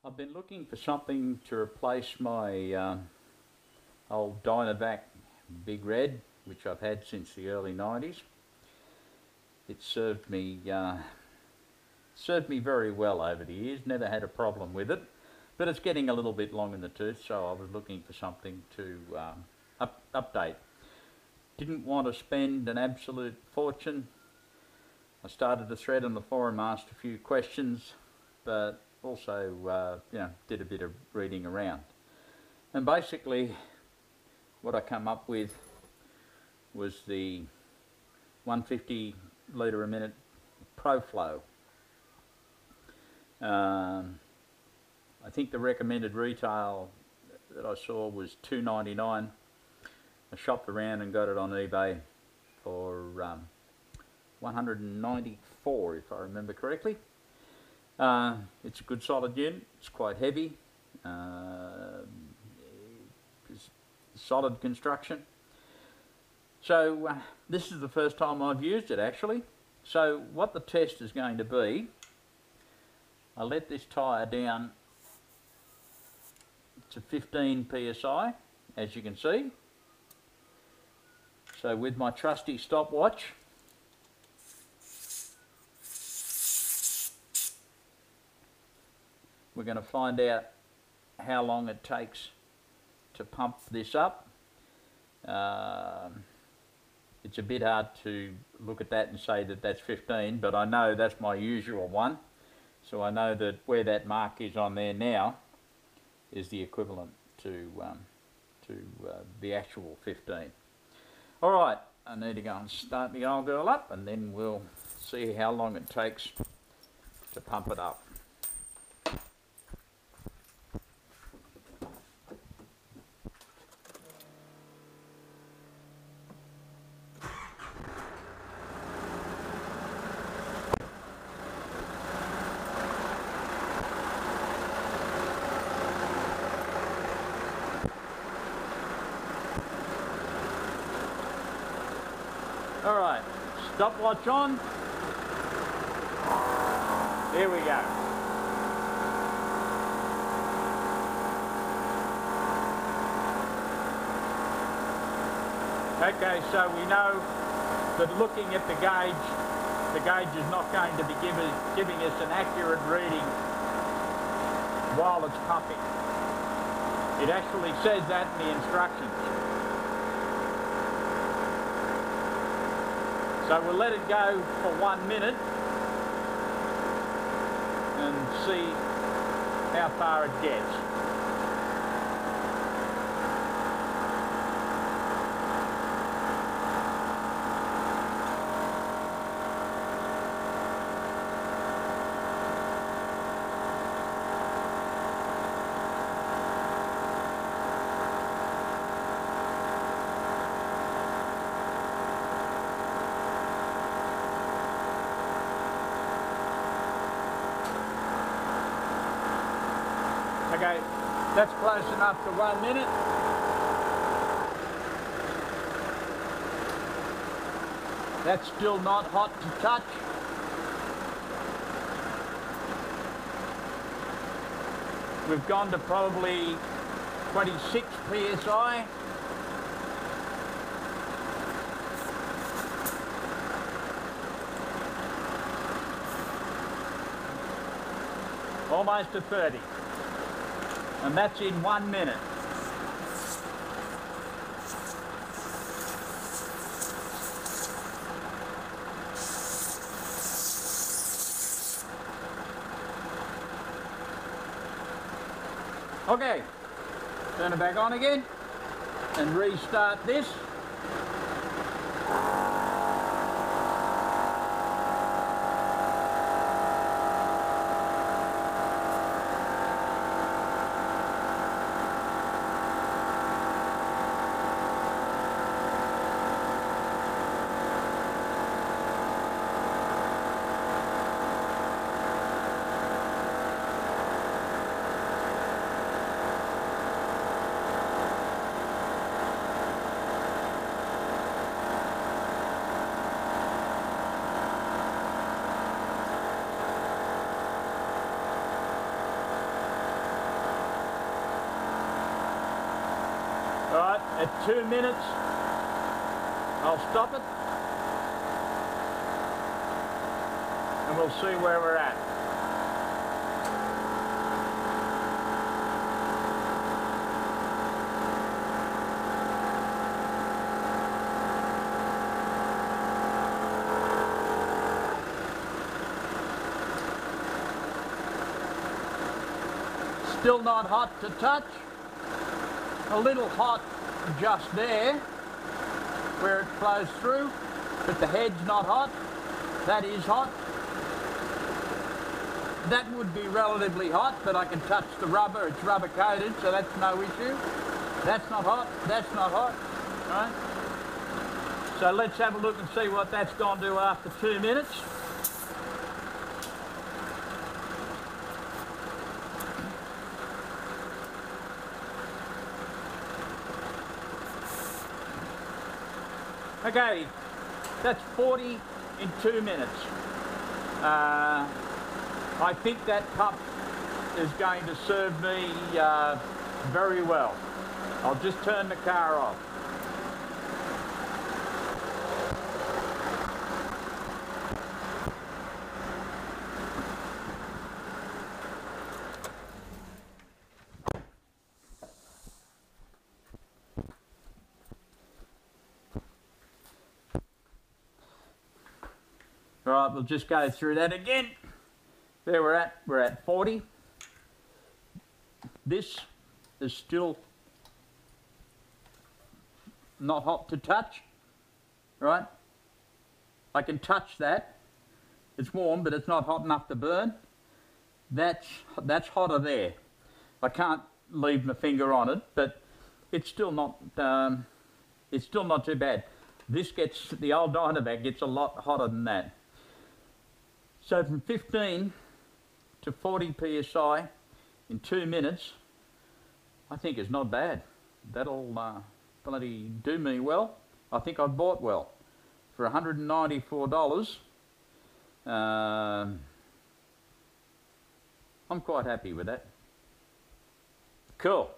I've been looking for something to replace my old Dynavac Big Red, which I've had since the early 90s. It served me very well over the years, never had a problem with it, but it's getting a little bit long in the tooth, so I was looking for something to update. Didn't want to spend an absolute fortune. I started a thread on the forum, asked a few questions, but also did a bit of reading around. And basically what I come up with was the 150 litre a minute ProFlow. I think the recommended retail that I saw was $2.99. I shopped around and got it on eBay for $194 if I remember correctly. It's a good solid unit, it's quite heavy, it's solid construction. So this is the first time I've used it actually. So what the test is going to be, I let this tyre down to 15 psi, as you can see. So with my trusty stopwatch, we're going to find out how long it takes to pump this up. It's a bit hard to look at that and say that that's 15, but I know that's my usual one. So I know that where that mark is on there now is the equivalent to the actual 15. Alright, I need to go and start the old girl up and then we'll see how long it takes to pump it up. Alright, stopwatch on. There we go. Okay, so we know that looking at the gauge is not going to be giving us an accurate reading while it's pumping. It actually says that in the instructions. So we'll let it go for 1 minute and see how far it gets. Okay, that's close enough to 1 minute. That's still not hot to touch. We've gone to probably 26 psi. Almost to 30. And that's in 1 minute. Okay, turn it back on again and restart this. At 2 minutes, I'll stop it and we'll see where we're at. Still not hot to touch. A little hot just there where it flows through, but the head's not hot. That is hot. That would be relatively hot, but I can touch the rubber. It's rubber coated, so that's no issue. That's not hot. That's not hot. Right? So let's have a look and see what that's gone to after 2 minutes. Okay, that's 40 in 2 minutes. I think that pup is going to serve me very well. I'll just turn the car off. Right, we'll just go through that again. There we're at 40. This is still not hot to touch, right? I can touch that. It's warm, but it's not hot enough to burn. That's hotter there. I can't leave my finger on it, but it's still not too bad. This gets, the old Dynavac gets a lot hotter than that. So from 15 to 40 psi in 2 minutes, I think is not bad. That'll bloody do me well. I think I've bought well. For $194, I'm quite happy with that. Cool.